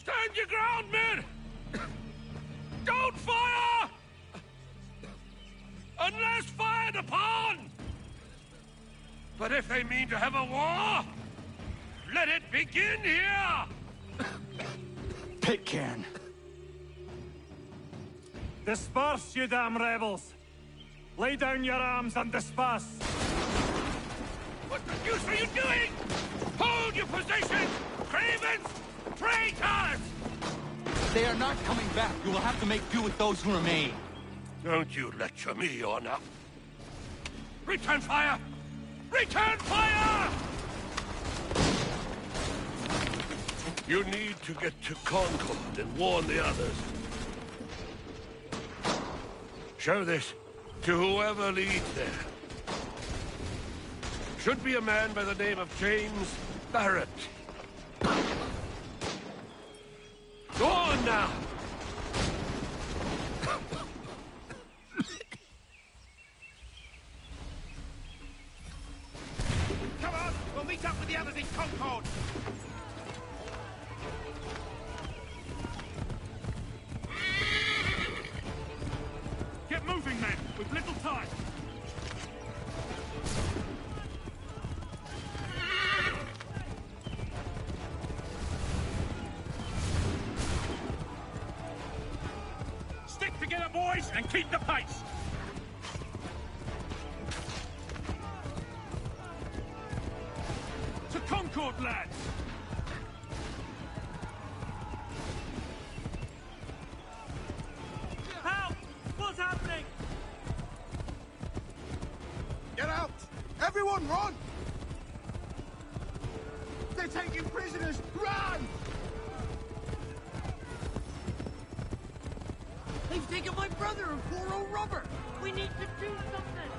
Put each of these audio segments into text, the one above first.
Stand your ground, men! Don't fire! Unless fired upon! But if they mean to have a war, let it begin here! Pitcairn. Disperse, you damn rebels! Lay down your arms and disperse! What the deuce are you doing? Hold your position! Cravens! Traitors! They are not coming back. You will have to make do with those who remain. Don't you lecture me on up. Return fire! Return fire! You need to get to Concord and warn the others. Show this to whoever leads there. Should be a man by the name of James Barrett. Go on now! Come on, we'll meet up with the others in Concord! Get moving, men! We've little time! Stick together, boys, and keep the pace! To Concord, lads! Help! What's happening? Get out! Everyone, run! They're taking prisoners! Run! They've taken my brother and poor old Robert! We need to do something!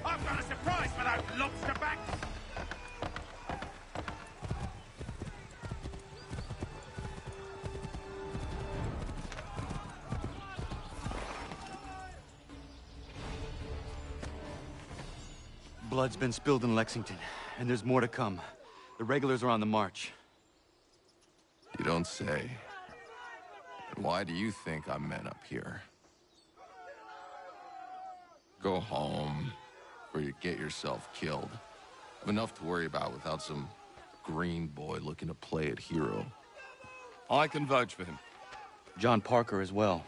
I've got a surprise for those lobster backs! Blood's been spilled in Lexington, and there's more to come. The regulars are on the march. You don't say. And why do you think I'm men up here? Go home, or you get yourself killed. I've enough to worry about without some green boy looking to play at hero. I can vouch for him. John Parker as well.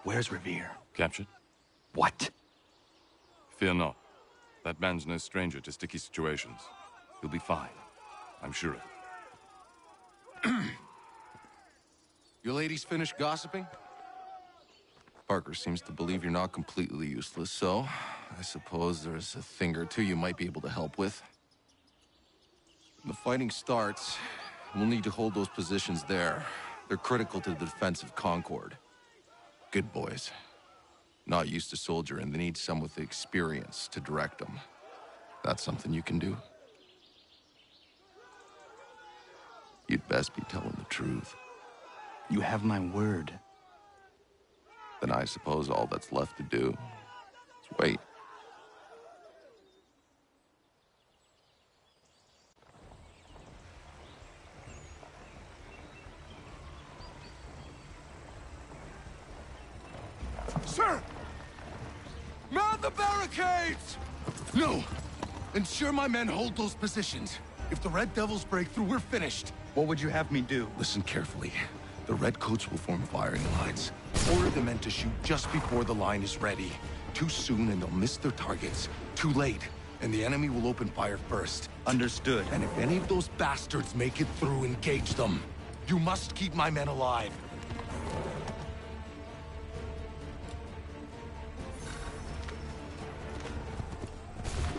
Where's Revere? Captured? What? Fear not. That man's no stranger to sticky situations. He'll be fine. I'm sure of it. You ladies finished gossiping? Parker seems to believe you're not completely useless, so I suppose there's a thing or two you might be able to help with. When the fighting starts, we'll need to hold those positions there. They're critical to the defense of Concord. Good boys. Not used to soldiering, they need some with the experience to direct them. That's something you can do? You'd best be telling the truth. You have my word. Then I suppose all that's left to do is wait. Sir! Man the barricades! No! Ensure my men hold those positions. If the Red Devils break through, we're finished. What would you have me do? Listen carefully. The Redcoats will form firing lines. Order the men to shoot just before the line is ready. Too soon and they'll miss their targets. Too late, and the enemy will open fire first. Understood. And if any of those bastards make it through, engage them. You must keep my men alive.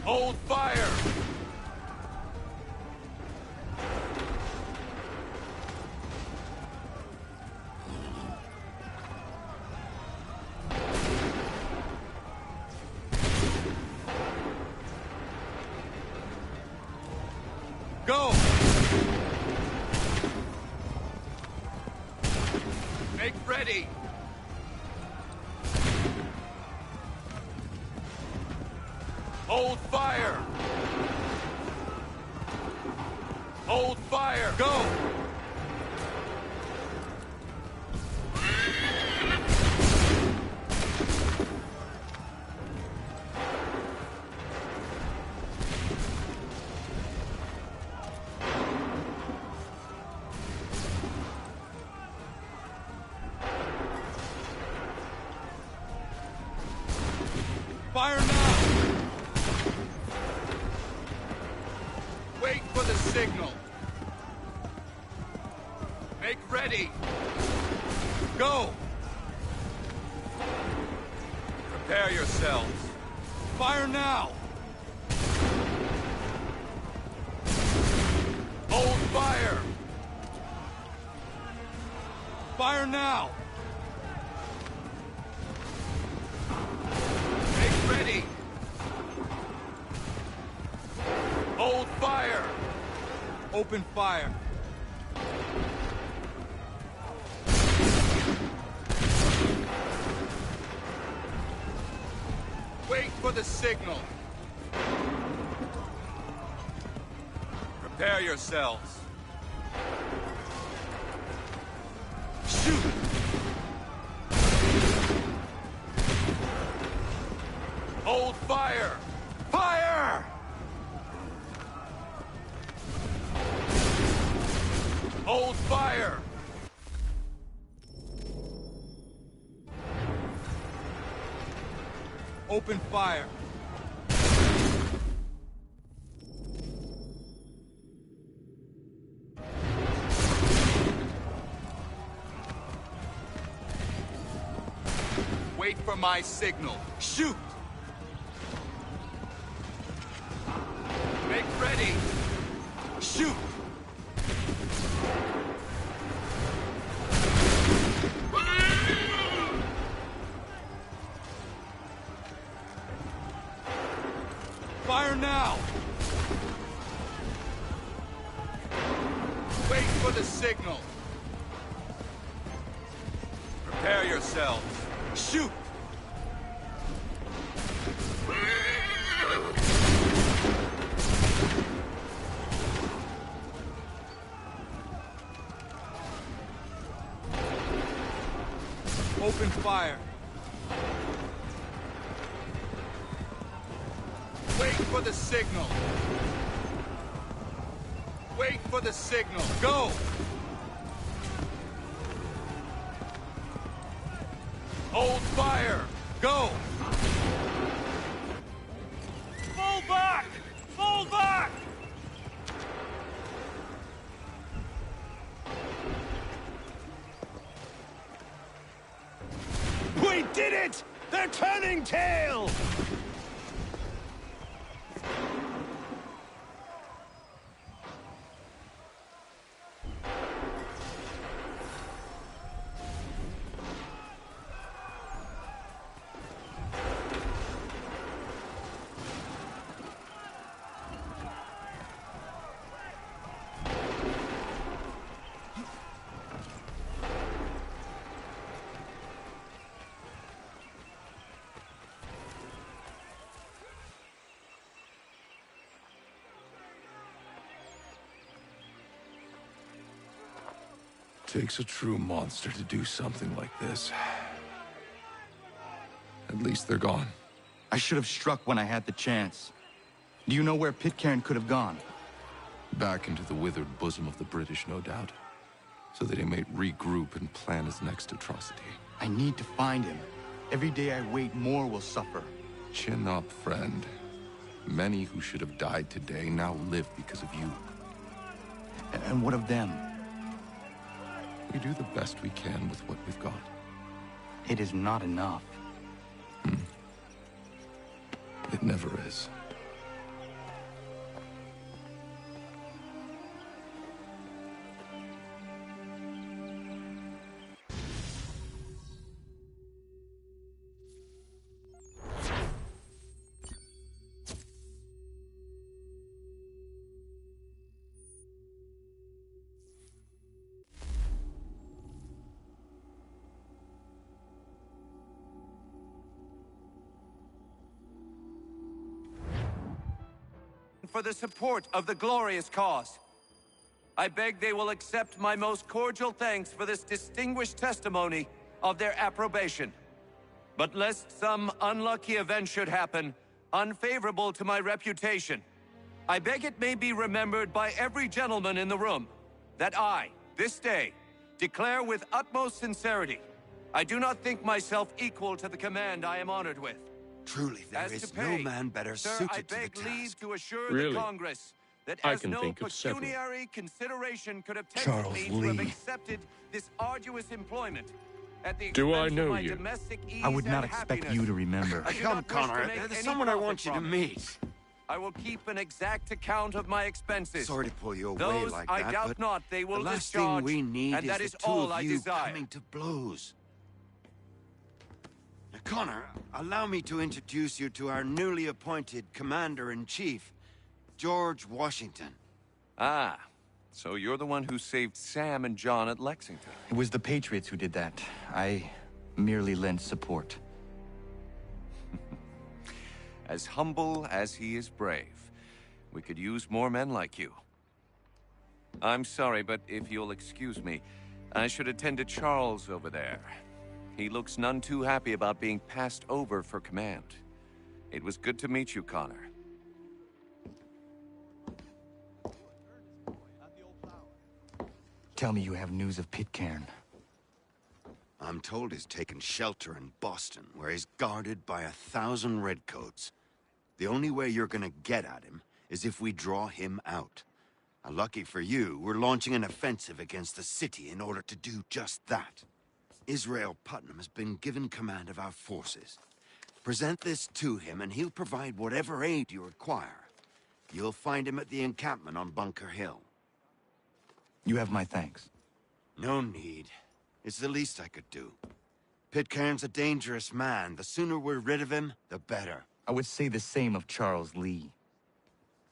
Hold fire! ready! Hold fire! Hold fire! Go! Fire now! Wait for the signal. Make ready. Go! Prepare yourselves. Fire now! Hold fire! Fire now! Make ready! Hold fire! Open fire! Wait for the signal. Prepare yourselves. Shoot! Hold fire! Fire! Hold fire! Open fire! Wait for my signal. Shoot! Make ready! Shoot! Fire now! Wait for the signal. Prepare yourselves. Shoot! Open fire. Wait for the signal. Wait for the signal. Go! Hold fire! Go! Fall back! Fall back! We did it! They're turning tail! Takes a true monster to do something like this. At least they're gone. I should have struck when I had the chance. Do you know where Pitcairn could have gone? Back into the withered bosom of the British, no doubt. So that he might regroup and plan his next atrocity. I need to find him. Every day I wait, more will suffer. Chin up, friend. Many who should have died today now live because of you. And what of them? We do the best we can with what we've got. It is not enough. It never is. for the support of the glorious cause. I beg they will accept my most cordial thanks for this distinguished testimony of their approbation. But lest some unlucky event should happen, unfavorable to my reputation, I beg it may be remembered by every gentleman in the room that I, this day, declare with utmost sincerity, I do not think myself equal to the command I am honored with. Truly, there As is to pay, no man better sir, suited I to the beg leave task. to assure Really? the Congress that I as can no think of several. pecuniary consideration could have Charles tempted me to have Lee. accepted this arduous employment at the Do I expense know of my you? domestic ease I would not and expect happiness. you to remember. I do Come, not wish to Connor. make There's any someone I profit want you to from it. meet. I will keep an exact account of my expenses. Sorry to pull you away Those like I that, doubt but not they will the last discharge, thing we need and that is is the two all of I you desire. coming to blows. Now, Connor, allow me to introduce you to our newly appointed Commander-in-Chief, George Washington. Ah, so you're the one who saved Sam and John at Lexington. It was the Patriots who did that. I merely lent support. As humble as he is brave. We could use more men like you. I'm sorry, but if you'll excuse me, I should attend to Charles over there. He looks none too happy about being passed over for command. It was good to meet you, Connor. Tell me you have news of Pitcairn. I'm told he's taken shelter in Boston, where he's guarded by 1,000 redcoats. The only way you're gonna get at him is if we draw him out. Now, lucky for you, we're launching an offensive against the city in order to do just that. Israel Putnam has been given command of our forces. Present this to him, and he'll provide whatever aid you require. You'll find him at the encampment on Bunker Hill. You have my thanks. No need. It's the least I could do. Pitcairn's a dangerous man. The sooner we're rid of him, the better. I would say the same of Charles Lee.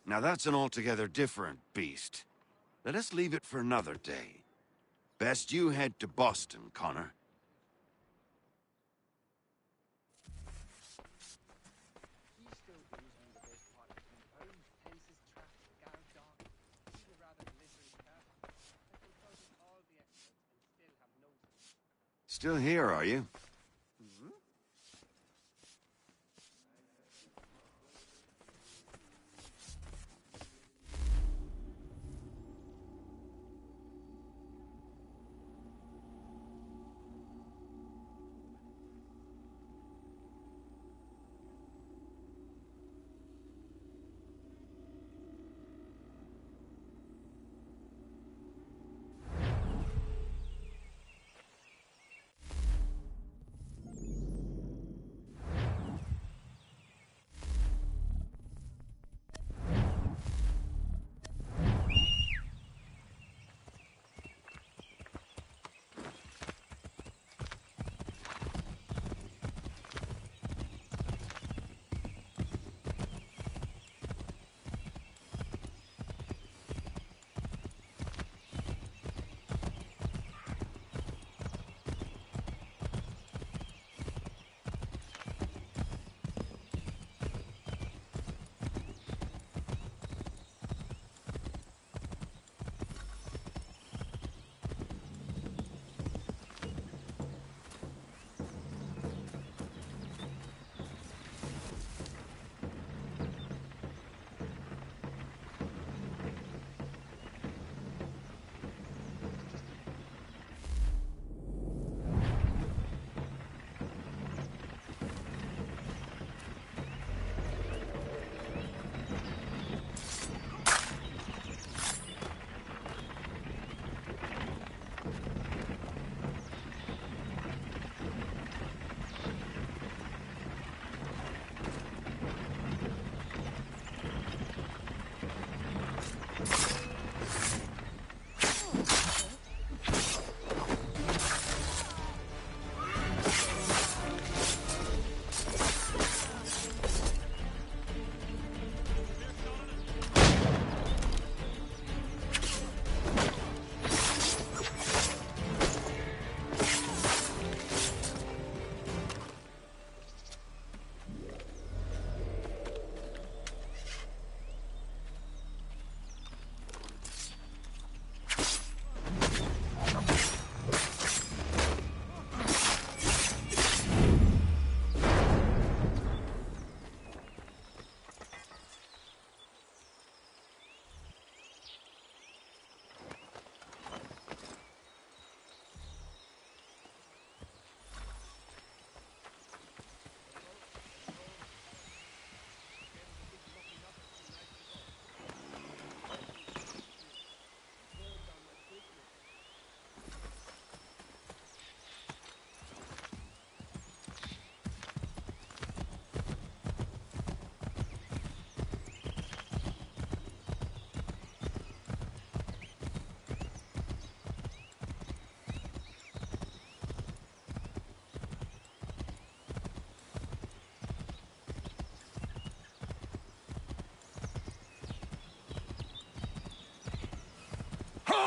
Now that's an altogether different beast. Let us leave it for another day. Best you head to Boston, Connor. Still here, are you?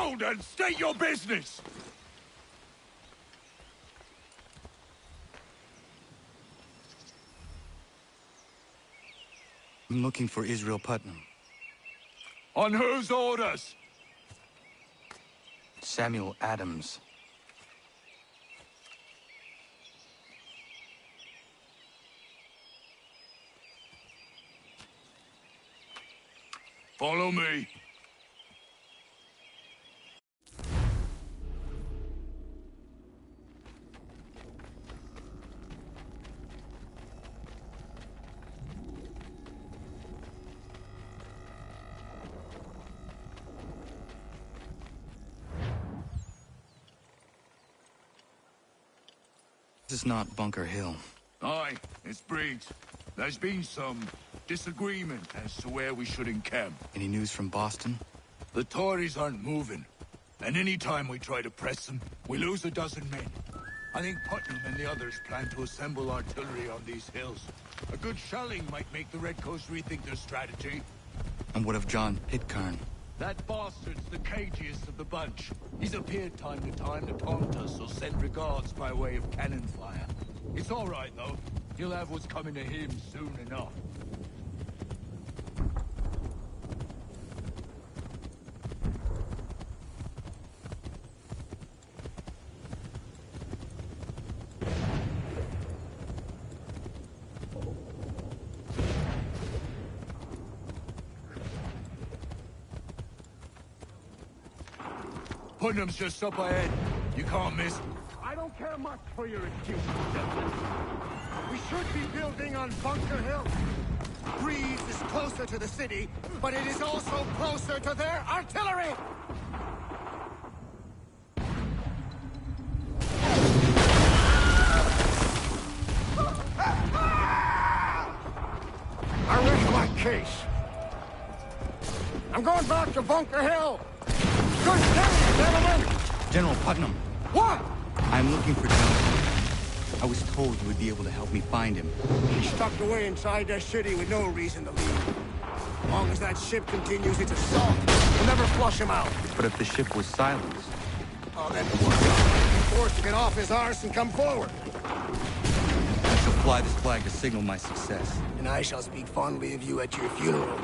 around and state your business! I'm looking for Israel Putnam. On whose orders? Samuel Adams. Follow me. This is not Bunker Hill. Aye, it's Breeds. There's been some disagreement as to where we should encamp. Any news from Boston? The Tories aren't moving, and any time we try to press them, we lose a dozen men. I think Putnam and the others plan to assemble artillery on these hills. A good shelling might make the Redcoats rethink their strategy. And what of John Pitcairn? That bastard's the cagiest of the bunch. He's appeared time to time to taunt us or send regards by way of cannon fire. It's all right, though. He'll have what's coming to him soon enough. Putnam's just up ahead. You can't miss. I don't care much for your excuses, gentlemen. We should be building on Bunker Hill. Breeze is closer to the city, but it is also closer to their artillery! I rest my case. I'm going back to Bunker Hill. Good day, gentlemen! General Putnam. What? I'm looking for John. I was told you would be able to help me find him. He's tucked away inside that city with no reason to leave. As long as that ship continues its assault, we'll never flush him out. But if the ship was silenced... Oh, then poor John will be forced to get off his arse and come forward. I shall fly this flag to signal my success. And I shall speak fondly of you at your funeral.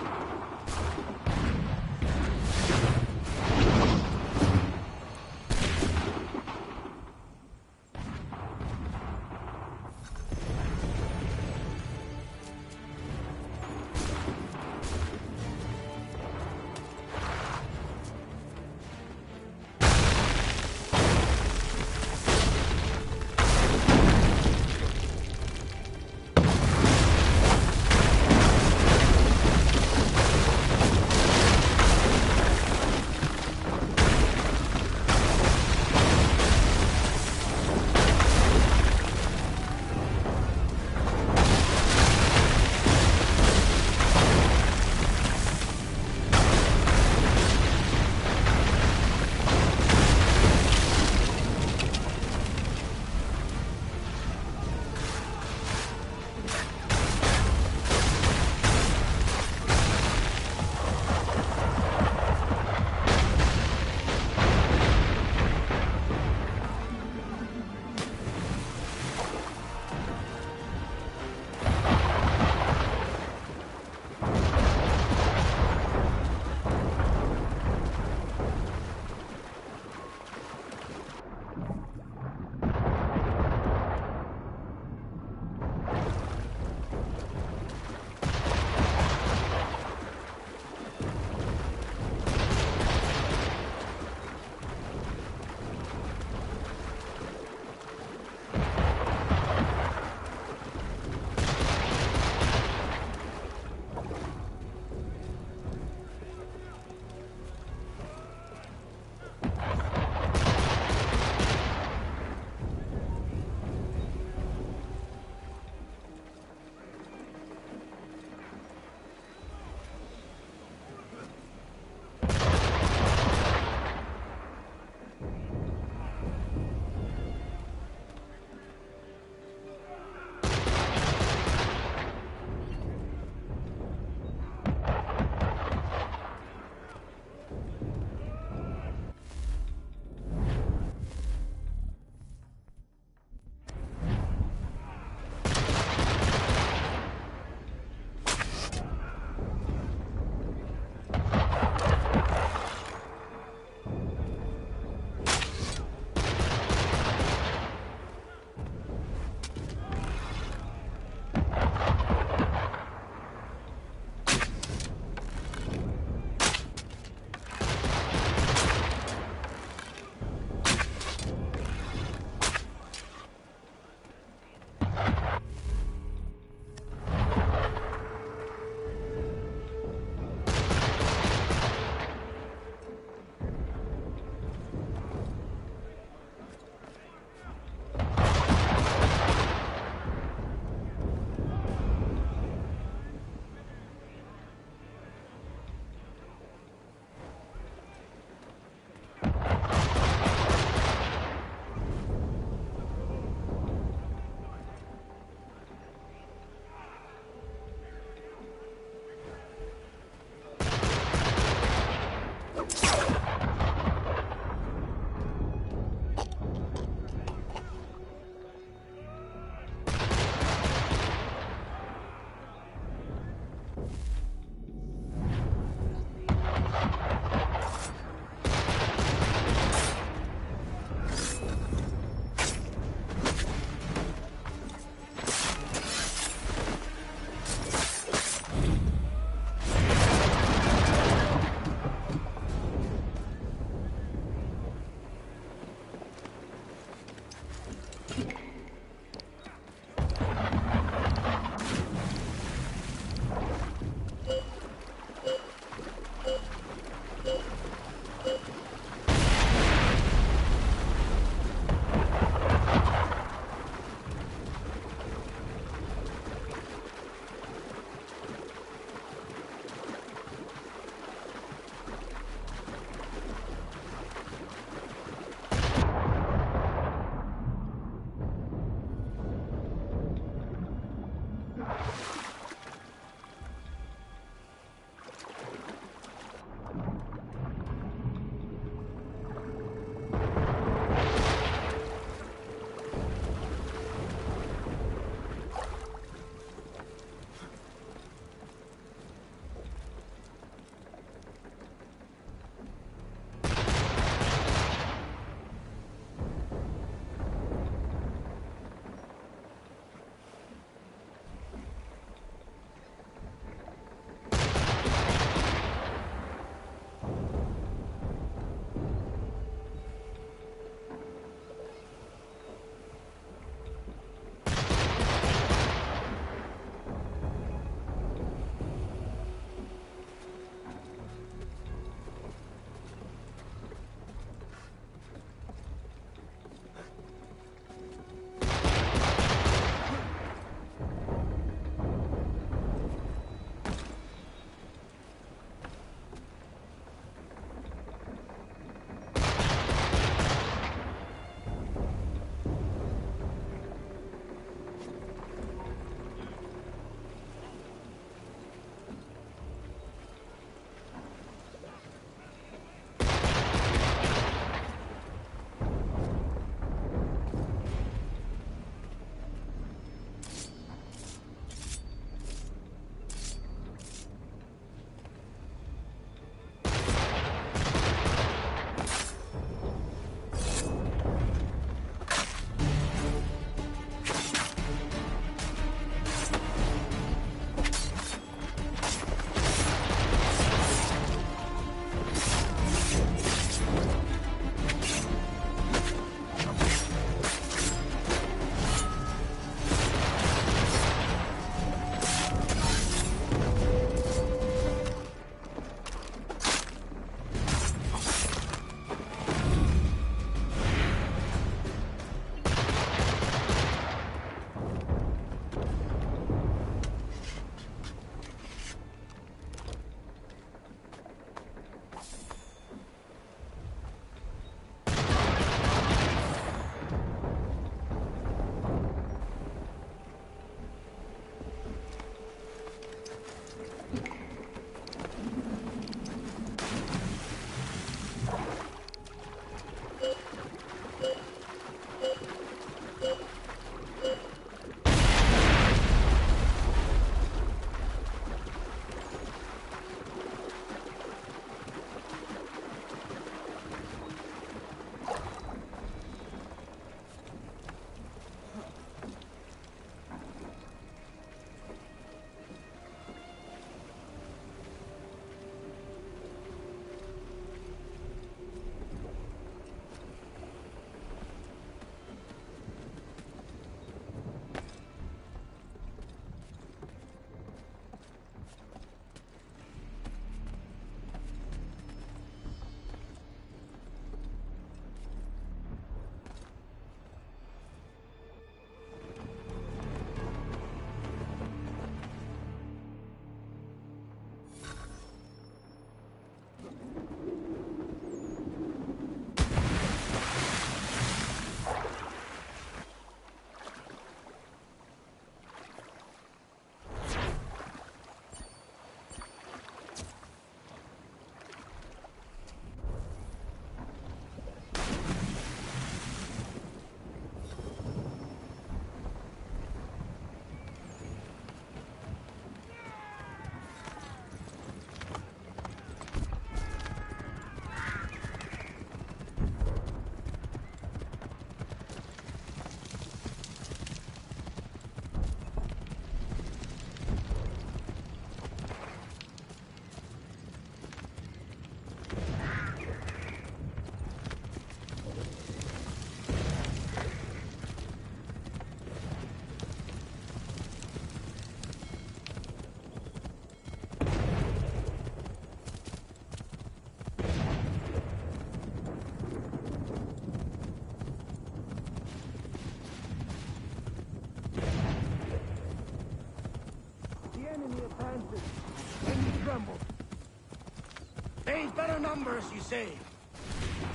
numbers, you say.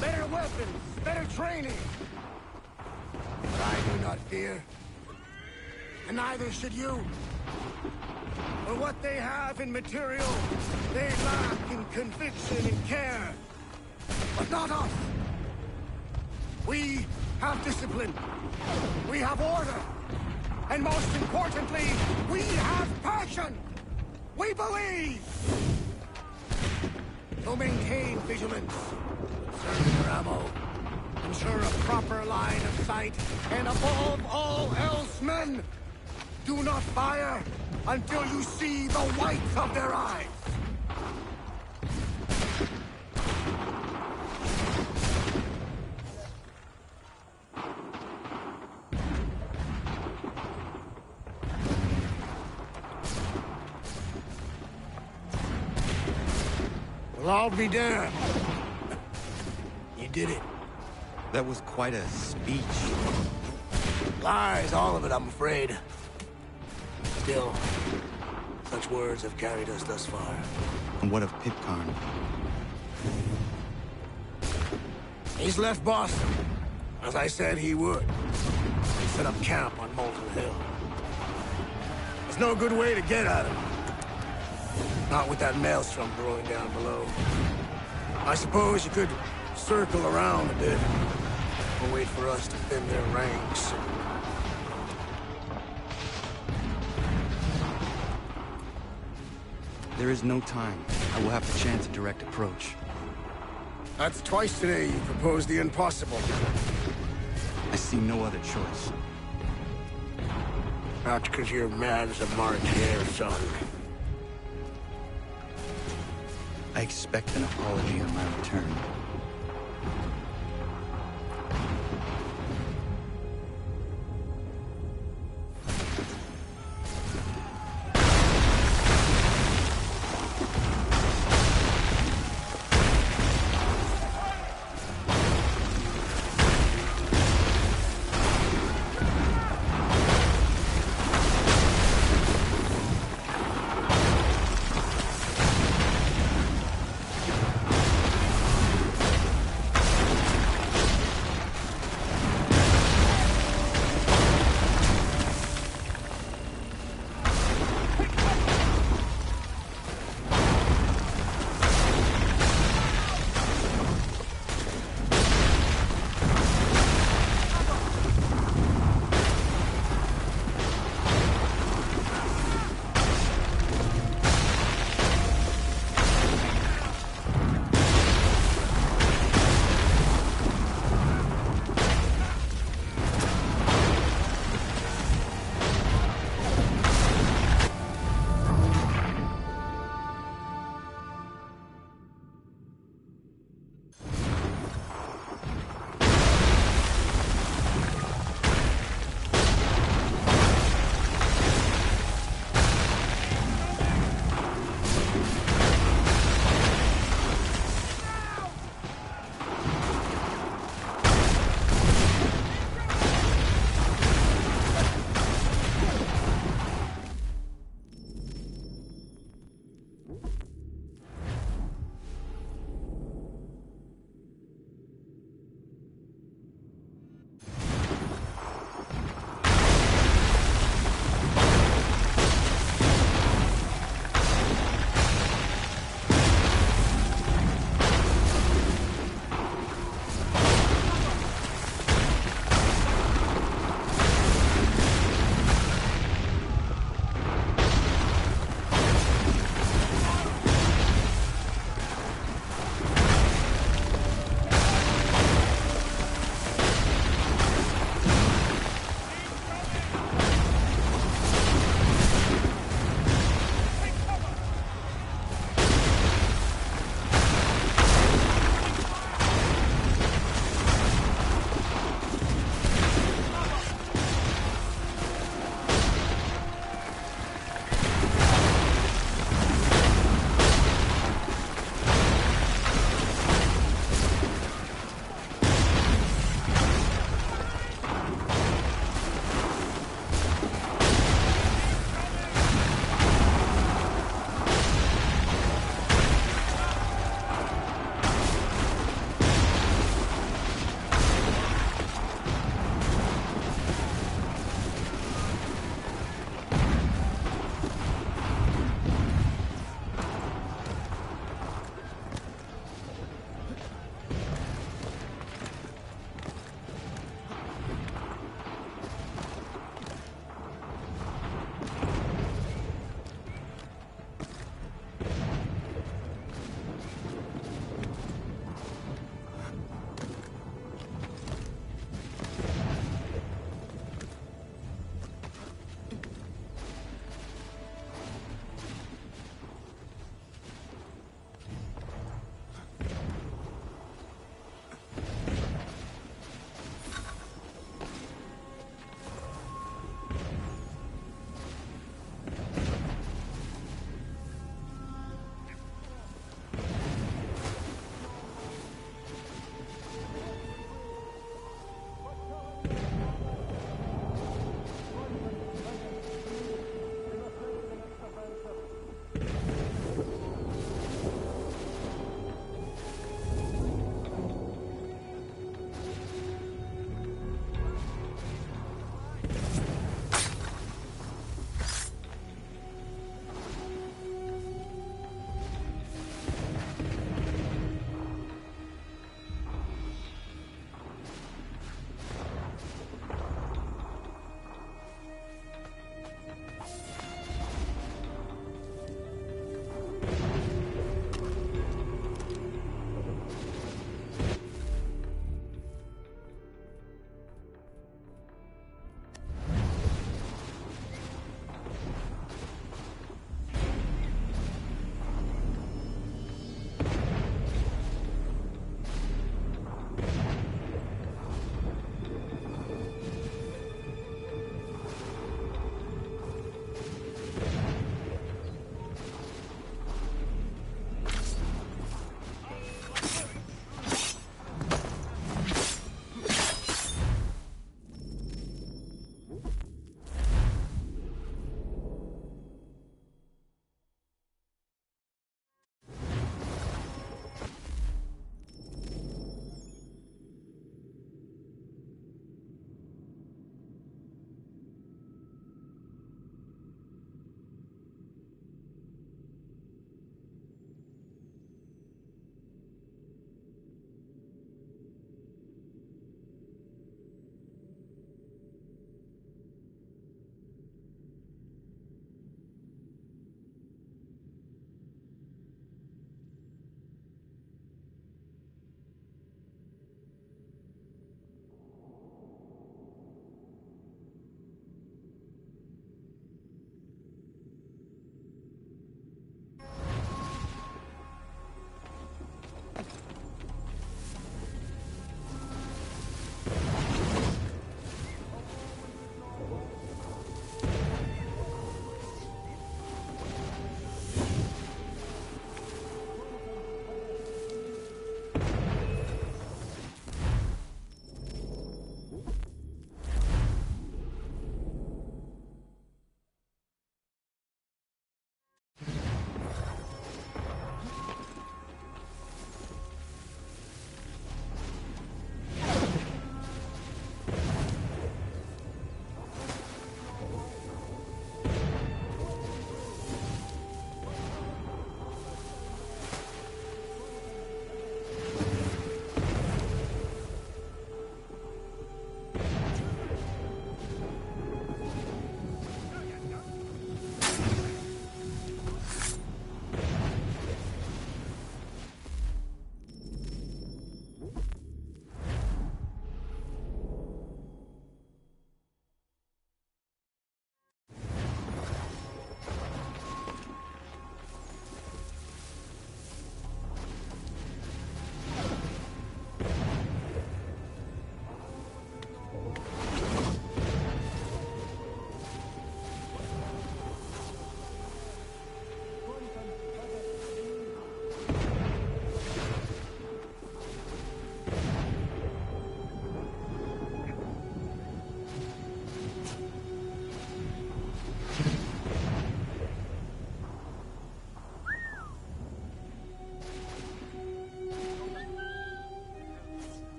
Better weapons, better training. But I do not fear. And neither should you. For what they have in material, they lack in conviction and care. But not us. We have discipline. We have order. And most importantly, we have passion. We believe. So maintain vigilance. Conserve your ammo. Ensure a proper line of sight. And above all else, men, do not fire until you see the whites of their eyes. Well, I'll be damned. You did it. That was quite a speech. Lies, all of it, I'm afraid. Still, such words have carried us thus far. And what of Pitcairn? He's left Boston, as I said he would. He set up camp on Molten Hill. There's no good way to get at him. Not with that maelstrom brewing down below. I suppose you could circle around a bit, or wait for us to thin their ranks. There is no time. I will have to chance a direct approach. That's twice today you proposed the impossible. I see no other choice. Not because you're mad as a March hare, son. I expect an apology on my return.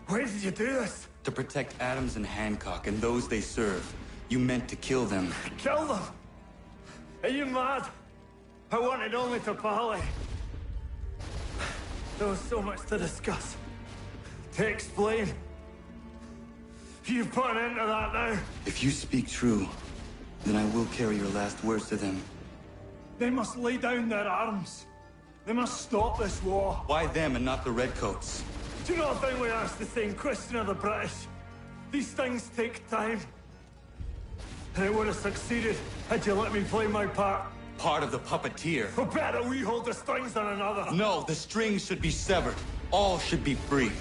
Why did you do this? To protect Adams and Hancock and those they serve, you meant to kill them. Kill them? Are you mad? I wanted only to parley. There was so much to discuss, to explain. You've put an end to that now. If you speak true, then I will carry your last words to them. They must lay down their arms. They must stop this war. Why them and not the Redcoats? Do you not think we asked the same question of the British? These things take time. And it would have succeeded had you let me play my part. Part of the puppeteer. Or better, we hold the strings on another. No, the strings should be severed. All should be free.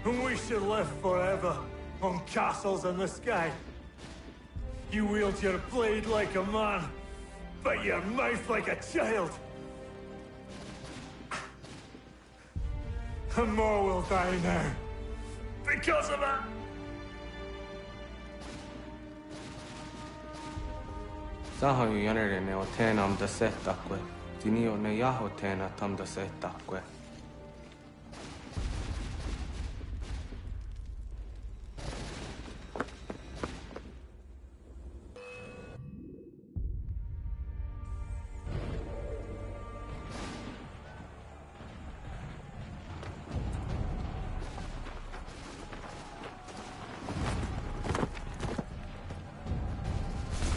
And we should live forever on castles in the sky. You wield your blade like a man, but your mouth like a child. And more will die now. Because of it. Saho yanere ne otena am da setakwe. Dinio ne yaho tena tam da setakwe.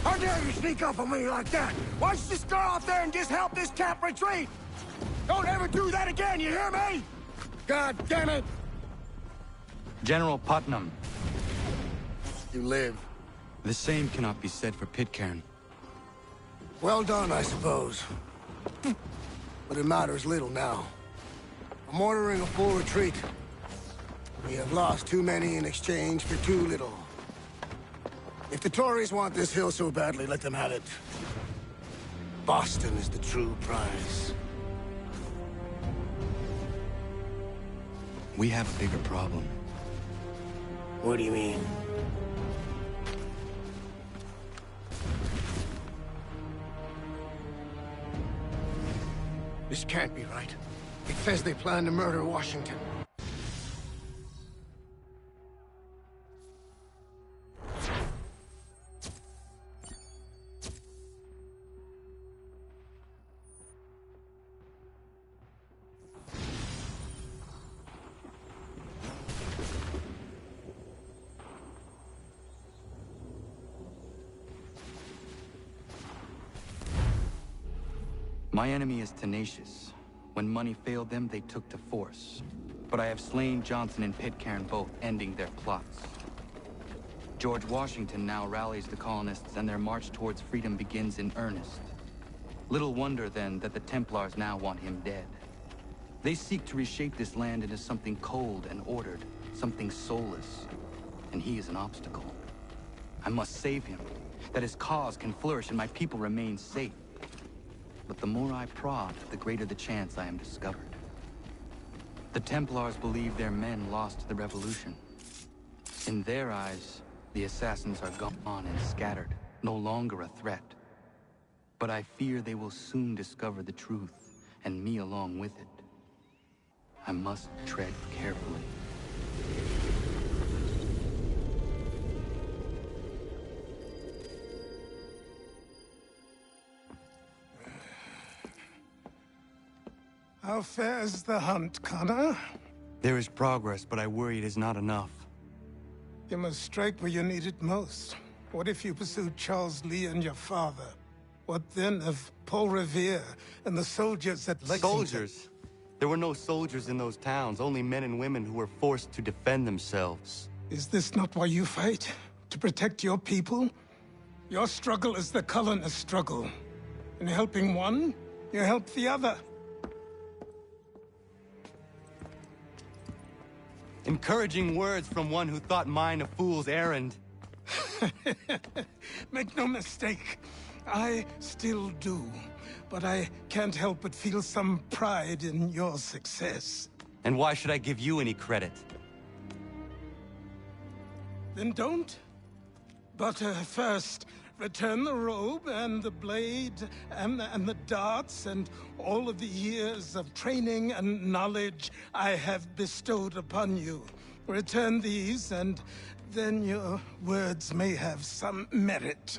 How dare you sneak up on me like that? Why don't you just go out there and just help this camp retreat? Don't ever do that again, you hear me? God damn it! General Putnam. You live. The same cannot be said for Pitcairn. Well done, I suppose. But it matters little now. I'm ordering a full retreat. We have lost too many in exchange for too little. If the Tories want this hill so badly, let them have it. Boston is the true prize. We have a bigger problem. What do you mean? This can't be right. It says they plan to murder Washington. My enemy is tenacious. When money failed them, they took to force. But I have slain Johnson and Pitcairn both, ending their plots. George Washington now rallies the colonists, and their march towards freedom begins in earnest. Little wonder, then, that the Templars now want him dead. They seek to reshape this land into something cold and ordered, something soulless. And he is an obstacle. I must save him, that his cause can flourish and my people remain safe. But the more I prod, the greater the chance I am discovered. The Templars believe their men lost the revolution. In their eyes, the assassins are gone and scattered, no longer a threat. But I fear they will soon discover the truth, and me along with it. I must tread carefully. How fares the hunt, Connor? There is progress, but I worry it is not enough. You must strike where you need it most. What if you pursued Charles Lee and your father? What then of Paul Revere and the soldiers at Lexington? Soldiers? There were no soldiers in those towns, only men and women who were forced to defend themselves. Is this not why you fight? To protect your people? Your struggle is the colonist struggle. In helping one, you help the other. Encouraging words from one who thought mine a fool's errand. Make no mistake. I still do. But I can't help but feel some pride in your success. And why should I give you any credit? Then don't. But first, return the robe and the blade and the darts and all of the years of training and knowledge I have bestowed upon you. Return these, and then your words may have some merit.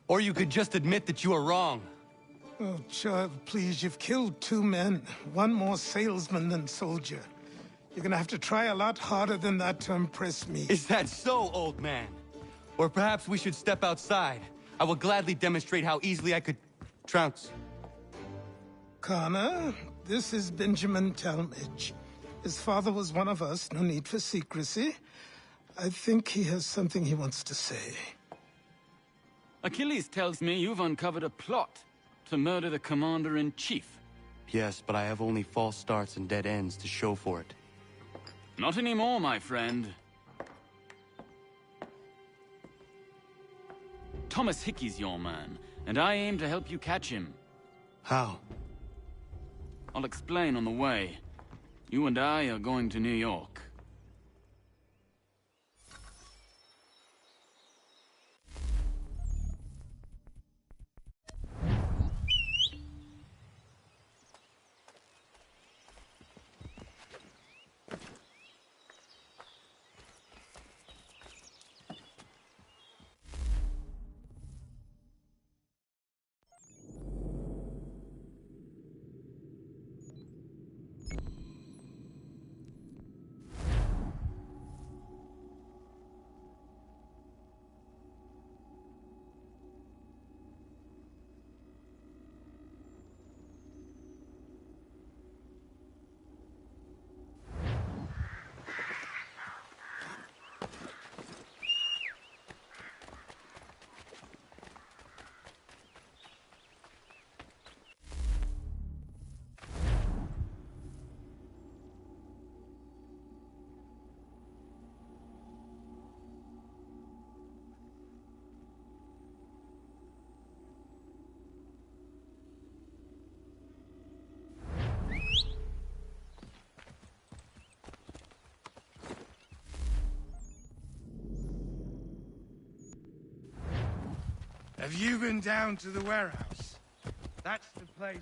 Or you could just admit that you are wrong. Oh, child, please, you've killed 2 men. One more salesman than soldier. You're gonna have to try a lot harder than that to impress me. Is that so, old man? Or perhaps we should step outside. I will gladly demonstrate how easily I could trounce. Connor, this is Benjamin Talmadge. His father was one of us, no need for secrecy. I think he has something he wants to say. Achilles tells me you've uncovered a plot to murder the Commander-in-Chief. Yes, but I have only false starts and dead ends to show for it. Not anymore, my friend. Thomas Hickey's your man, and I aim to help you catch him. How? I'll explain on the way. You and I are going to New York. Have you been down to the warehouse? That's the place.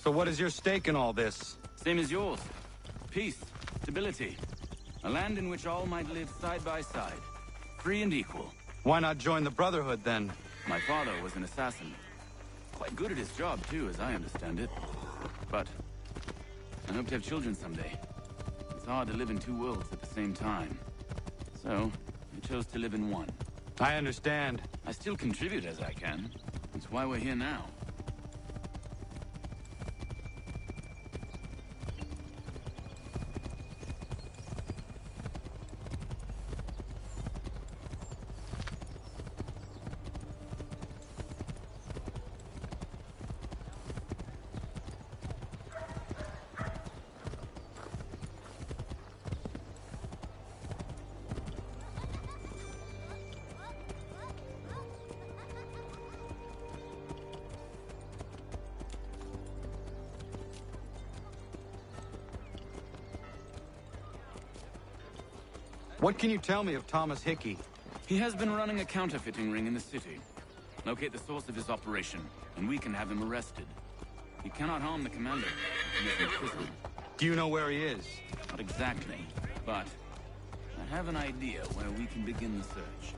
So what is your stake in all this? Same as yours. Peace, stability. A land in which all might live side by side. Free and equal. Why not join the Brotherhood, then? My father was an assassin. Quite good at his job, too, as I understand it. But I hope to have children someday. It's hard to live in two worlds at the same time. So, I chose to live in one. I understand. I still contribute as I can. That's why we're here now. What can you tell me of Thomas Hickey? He has been running a counterfeiting ring in the city. Locate the source of his operation, and we can have him arrested. He cannot harm the commander. He is in prison. Do you know where he is? Not exactly, but I have an idea where we can begin the search.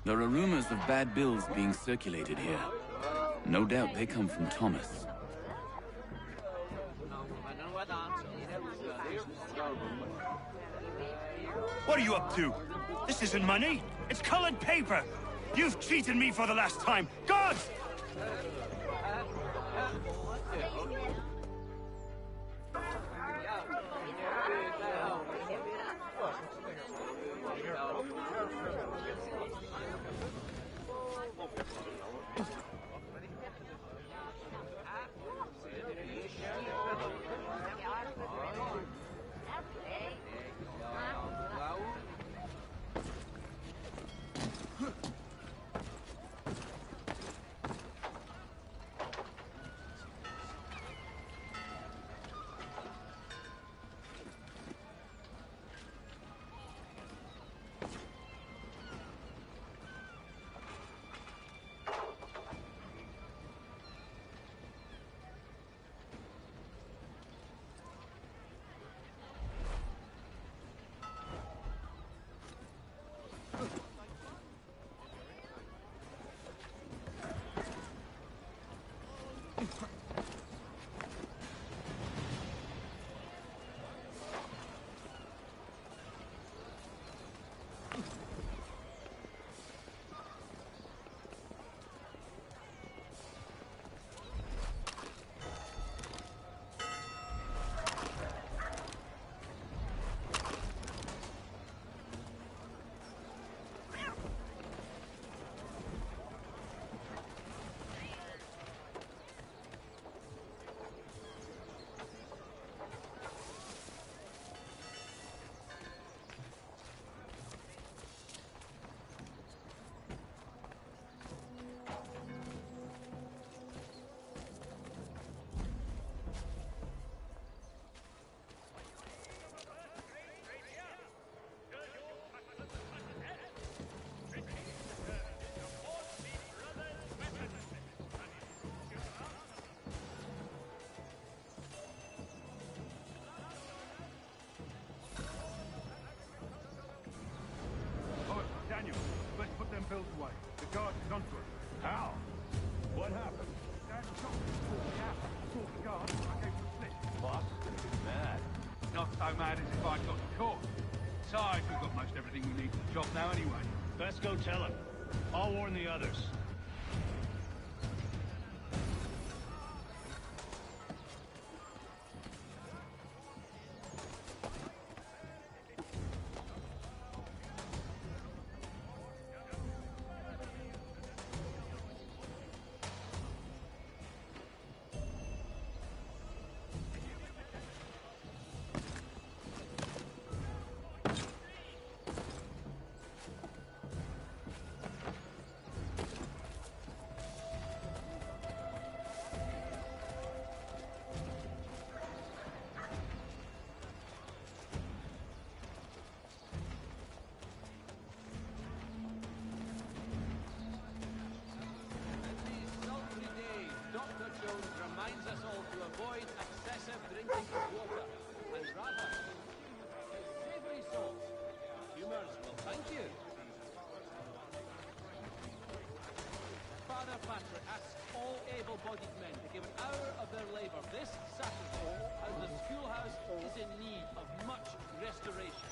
There are rumors of bad bills being circulated here. No doubt they come from Thomas. What are you up to? This isn't money. It's colored paper. You've cheated me for the last time. Gods! Daniel, let's put them bills away. The guard is onto us. How? What happened? Dad shot me before the gap. I saw the guard, I gave him a slip. Boss, mad. Not so mad as if I got caught. Besides, we've got most everything we need for the job now anyway. Let's go tell him. I'll warn the others. Thank you. Father Patrick asks all able-bodied men to give an hour of their labor this Saturday, as the schoolhouse is in need of much restoration.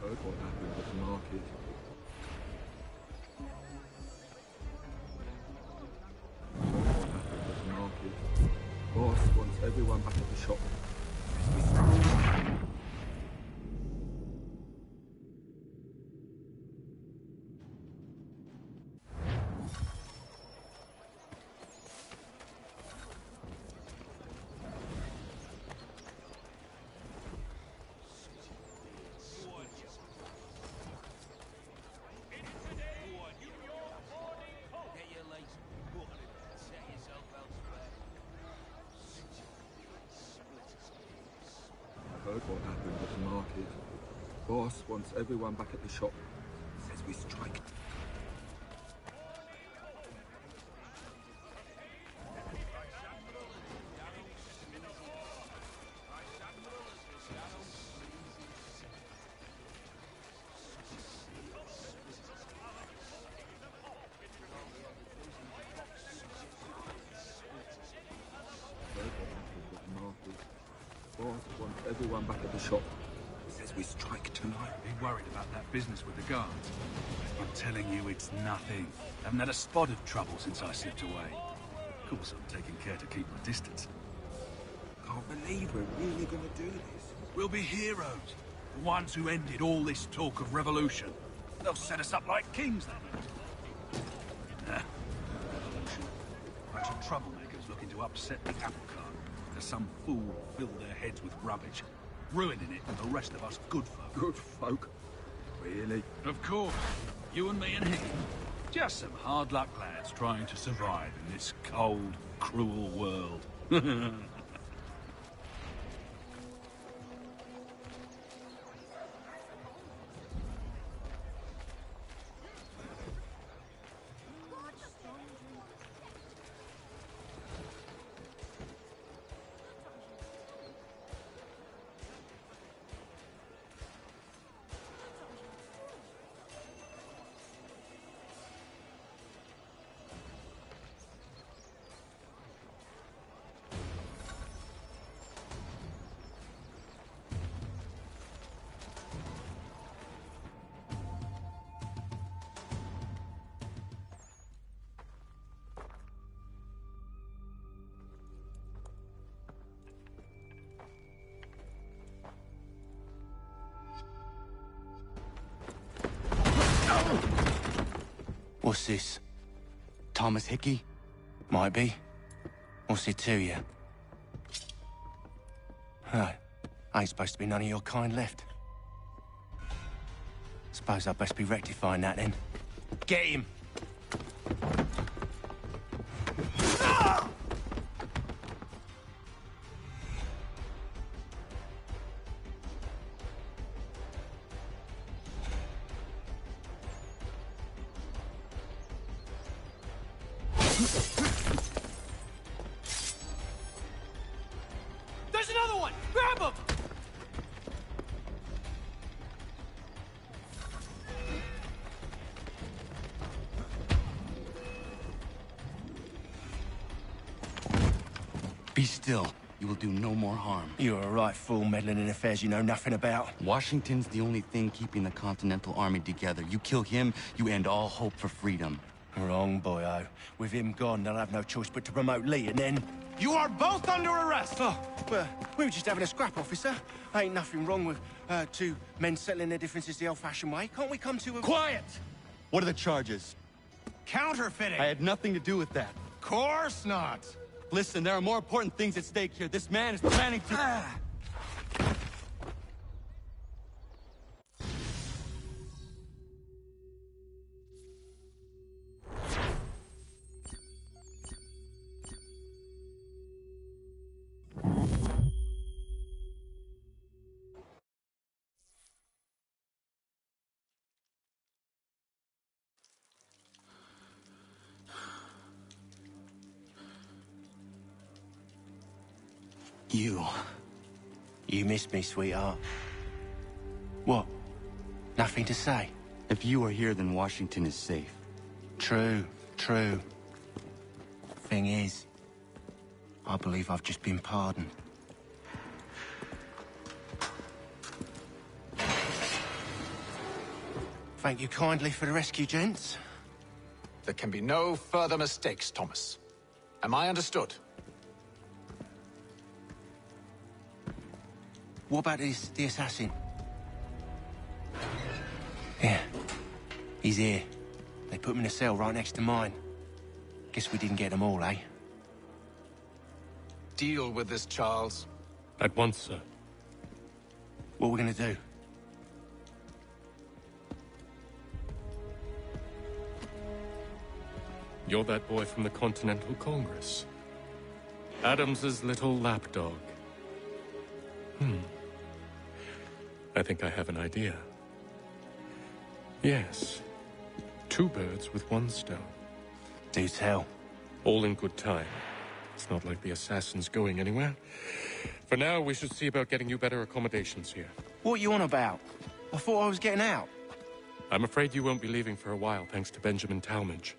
Heard what happened at the market. Boss wants everyone back at the shop. Heard what happened at the market. Boss wants everyone back at the shop. Says we strike. Everyone back at the shop. Says we strike tonight. Be worried about that business with the guards. I'm telling you, it's nothing. Haven't had a spot of trouble since I slipped away. Of course, I'm taking care to keep my distance. Can't believe we're really gonna do this. We'll be heroes. The ones who ended all this talk of revolution. They'll set us up like kings, then. Revolution. Bunch of troublemakers looking to upset the apple cart. Some fool filled their heads with rubbish, ruining it for the rest of us good folk. Good folk? Really? Of course. You and me and him. Just some hard luck lads trying to survive in this cold, cruel world. What's this? Thomas Hickey? Might be. What's it to you? Oh, ain't supposed to be none of your kind left. Suppose I'd best be rectifying that then. Get him! There's another one! Grab him! Be still. You will do no more harm. You're a right fool meddling in affairs you know nothing about. Washington's the only thing keeping the Continental Army together. You kill him, you end all hope for freedom. Wrong, boyo. With him gone, they'll have no choice but to promote Lee, and then... You are both under arrest! Oh, well, we were just having a scrap, officer. Ain't nothing wrong with two men settling their differences the old-fashioned way. Can't we come to a... Quiet! What are the charges? Counterfeiting! I had nothing to do with that. Course not! Listen, there are more important things at stake here. This man is planning to... You missed me, sweetheart. What? Nothing to say? If you are here, then Washington is safe. True, true. Thing is, I believe I've just been pardoned. Thank you kindly for the rescue, gents. There can be no further mistakes, Thomas. Am I understood? What about the assassin? Yeah. He's here. They put him in a cell right next to mine. Guess we didn't get them all, eh? Deal with this, Charles. At once, sir. What are we gonna do? You're that boy from the Continental Congress. Adams's little lapdog. I think I have an idea. Yes. 2 birds with 1 stone. Do tell. All in good time. It's not like the assassin's going anywhere. For now, we should see about getting you better accommodations here. What are you on about? I thought I was getting out. I'm afraid you won't be leaving for a while, thanks to Benjamin Talmadge.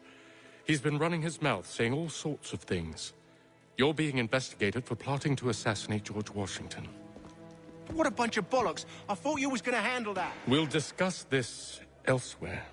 He's been running his mouth, saying all sorts of things. You're being investigated for plotting to assassinate George Washington. What a bunch of bollocks. I thought you was gonna handle that. We'll discuss this elsewhere.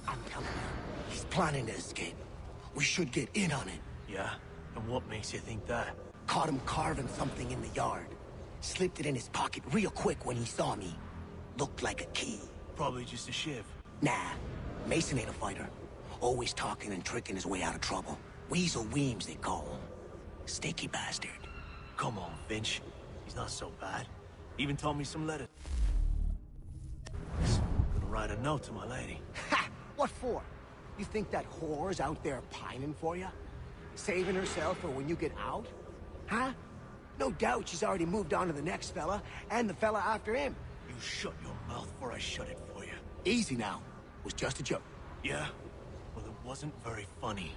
I'm telling you, he's planning to escape. We should get in on it. Yeah? And what makes you think that? Caught him carving something in the yard. Slipped it in his pocket real quick when he saw me. Looked like a key. Probably just a shiv. Nah, Mason ain't a fighter. Always talking and tricking his way out of trouble. Weasel Weems, they call him. Sneaky bastard. Come on, Finch. He's not so bad. Even taught me some letters. Gonna write a note to my lady. Ha! What for? You think that whore's out there pining for you? Saving herself for when you get out? Huh? No doubt she's already moved on to the next fella, and the fella after him. You shut your mouth or I shut it for you. Easy now. Was just a joke. Yeah? Well, it wasn't very funny.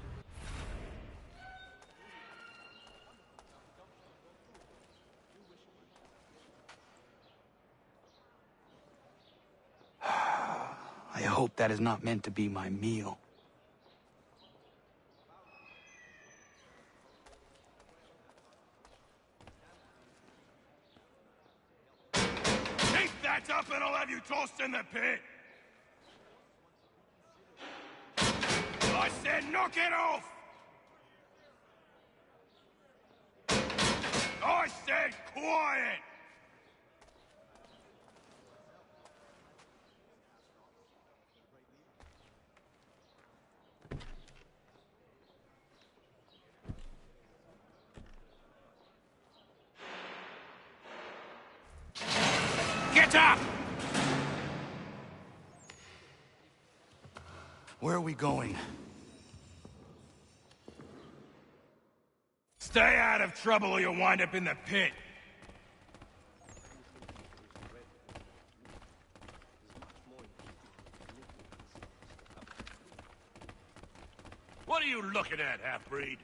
I hope that is not meant to be my meal. Keep that up and I'll have you tossed in the pit! I said knock it off! I said quiet! Where are we going? Stay out of trouble or you'll wind up in the pit. What are you looking at, half-breed?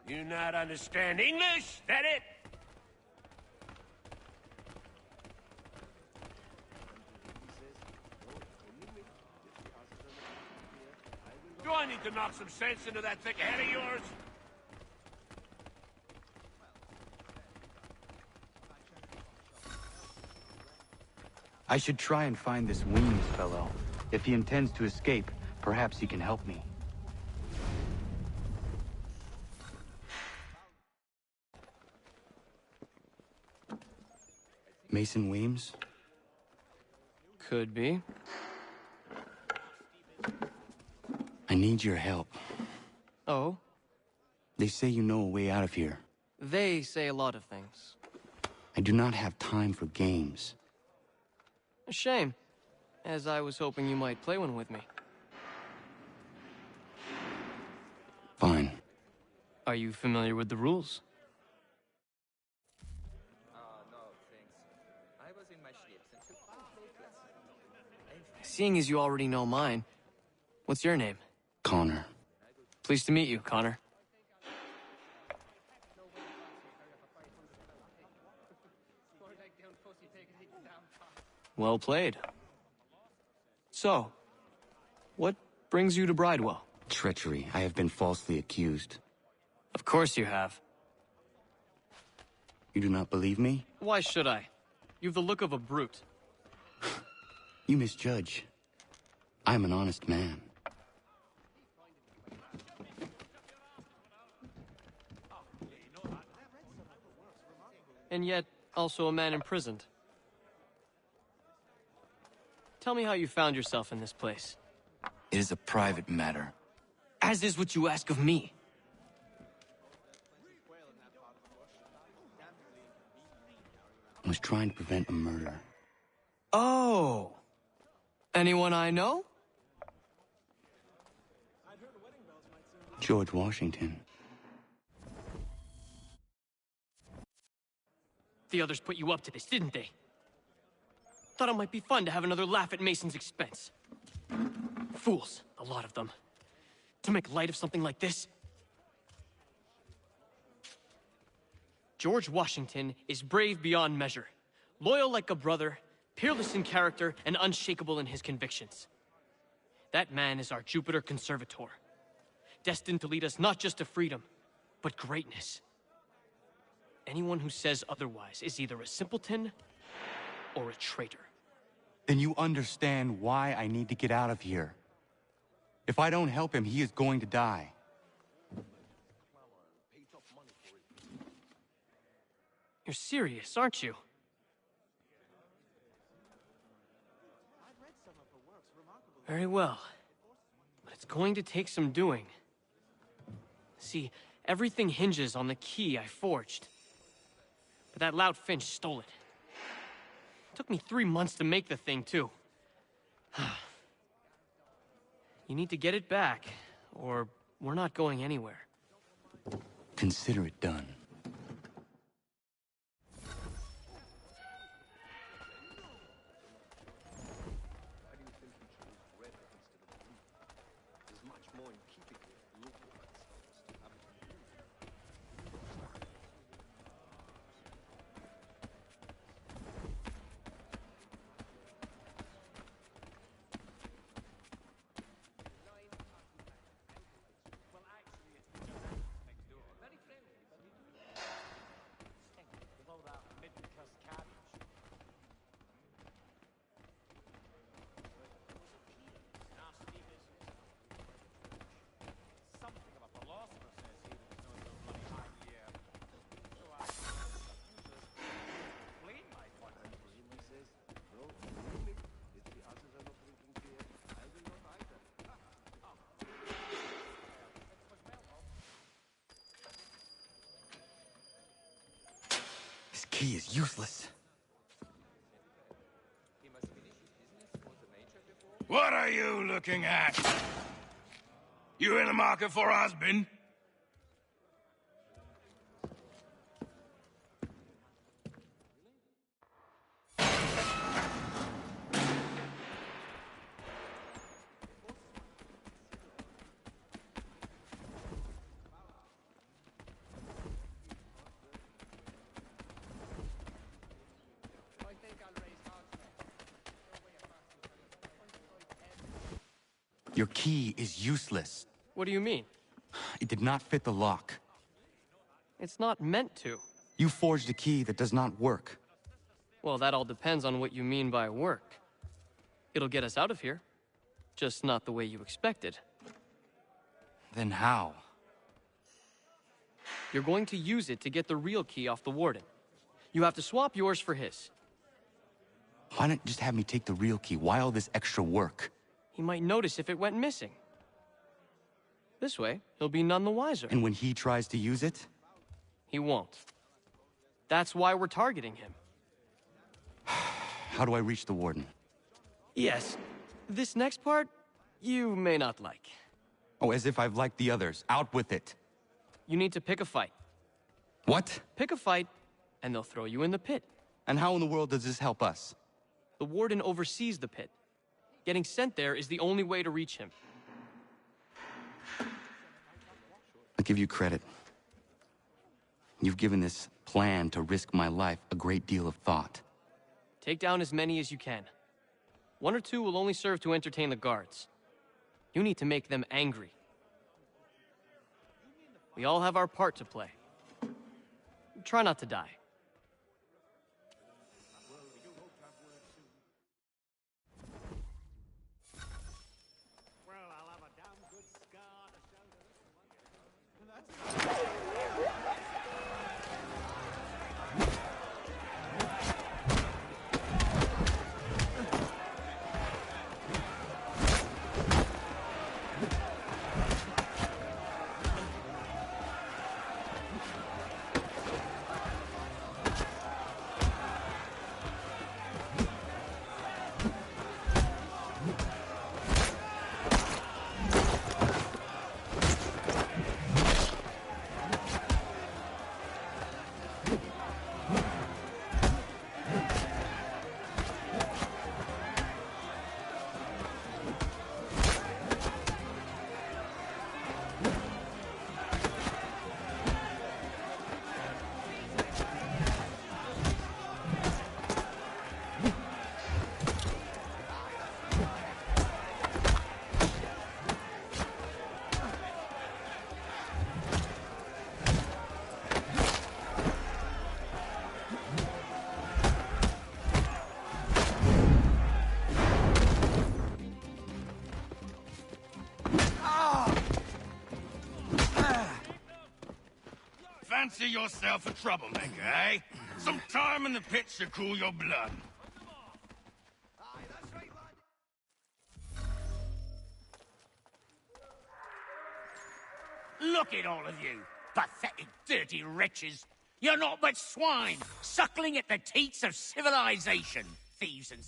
You not understand English? That it? Do I need to knock some sense into that thick head of yours? I should try and find this Weems fellow. If he intends to escape, perhaps he can help me. Mason Weems? Could be. I need your help. Oh? They say you know a way out of here. They say a lot of things. I do not have time for games. A shame, as I was hoping you might play one with me. Fine. Are you familiar with the rules? Seeing as you already know mine, what's your name? Connor. Pleased to meet you, Connor. Well played. So, what brings you to Bridewell? Treachery. I have been falsely accused. Of course you have. You do not believe me? Why should I? You've the look of a brute. You misjudge. I am an honest man. And yet, also a man imprisoned. Tell me how you found yourself in this place. It is a private matter. As is what you ask of me. I was trying to prevent a murder. Oh! Anyone I know? George Washington. The others put you up to this, didn't they? Thought it might be fun to have another laugh at Mason's expense. Fools, a lot of them. To make light of something like this. George Washington is brave beyond measure, loyal like a brother, peerless in character, and unshakable in his convictions. That man is our Jupiter Conservator, destined to lead us not just to freedom, but greatness. Anyone who says otherwise is either a simpleton or a traitor. Then you understand why I need to get out of here. If I don't help him, he is going to die. You're serious, aren't you? Very well. But it's going to take some doing. See, everything hinges on the key I forged. But that lout Finch stole it. Took me 3 months to make the thing, too. You need to get it back, or we're not going anywhere. Consider it done. This key is useless. looking at? You in the market for a husband? Your key is useless. What do you mean? It did not fit the lock. It's not meant to. You forged a key that does not work. Well, that all depends on what you mean by work. It'll get us out of here. Just not the way you expected. Then how? You're going to use it to get the real key off the Warden. You have to swap yours for his. Why not just have me take the real key? Why all this extra work? He might notice if it went missing. This way, he'll be none the wiser. And when he tries to use it? He won't. That's why we're targeting him. How do I reach the Warden? Yes. This next part, you may not like. Oh, as if I've liked the others. Out with it. You need to pick a fight. What? Pick a fight, and they'll throw you in the pit. And how in the world does this help us? The Warden oversees the pit. Getting sent there is the only way to reach him. I'll give you credit. You've given this plan to risk my life a great deal of thought. Take down as many as you can. 1 or 2 will only serve to entertain the guards. You need to make them angry. We all have our part to play. Try not to die. Fancy yourself a troublemaker, eh? Some time in the pit should cool your blood. Look at all of you, pathetic, dirty wretches. You're not but swine, suckling at the teats of civilization. Thieves and